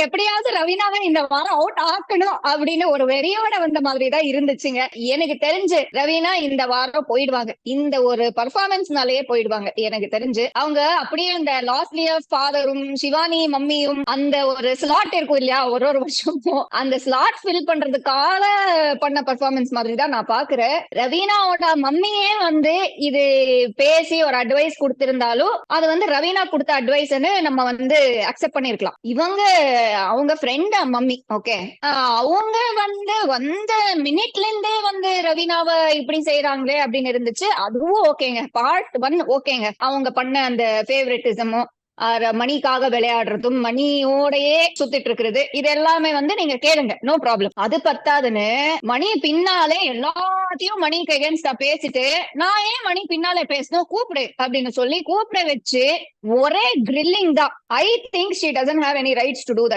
எப்படியாவது ரவீனாவை இந்த வாரம் அவுட் ஆக்கணும் அப்படின்னு ஒரு வெறியோட வந்த மாதிரி தான் இருந்துச்சுங்க. எனக்கு தெரிஞ்சு ரவீனா இந்த வாரம் போயிடுவாங்க. இந்த ஒரு பர்ஃபார்மன்ஸ்னாலேயே போயிடுவாங்க எனக்கு தெரிஞ்சு. அவங்க அப்படியே அந்த லாஸ்லியஸ் ஃபாதரும் சிவானி மம்மியும் அந்த ஒரு ஸ்லாட் இருக்கும் இல்லையா, ஒரு வருஷமும் அந்த ஸ்லாட் ஃபில் பண்றதுக்காக பண்ண பர்ஃபார்மன்ஸ் மாதிரி தான் நான் பாக்குறேன். ரவீனாவோட மம்மியே வந்து இது பேசி ஒரு அட்வைஸ் கொடுத்திருந்தாலும் அது வந்து ரவீனா கொடுத்த அட்வைஸ்ன்னு நம்ம வந்து அக்செப்ட் பண்ணிருக்கலாம். இவங்க அவங்க ஃப்ரெண்ட் மம்மி, ஓகே, அவங்க வந்து வந்த மினிட்ல இருந்தே வந்து ரவீனாவை இப்படி செய்யறாங்களே அப்படின்னு இருந்துச்சு. அதுவும் ஓகேங்க, பார்ட் 1 ஓகேங்க. அவங்க பண்ண அந்த ஃபேவரட்டிசமும் மணிக்காக விளையாடுறதும் மணியோடயே சுத்திட்டு இருக்கிறது இது எல்லாமே வந்து நீங்க கேளுங்க, நோ ப்ராப்ளம். அது பத்தாதுன்னு மணி பின்னாலே எல்லாத்தையும் மணிக்கு எகென்ஸ்டா பேசிட்டு நான் ஏன் மணி பின்னாலே பேசணும், கூப்பிடு அப்படின்னு சொல்லி கூப்பிட வச்சு ஒரே கிரில்லிங் தான். I think she doesn't have any rights to do that.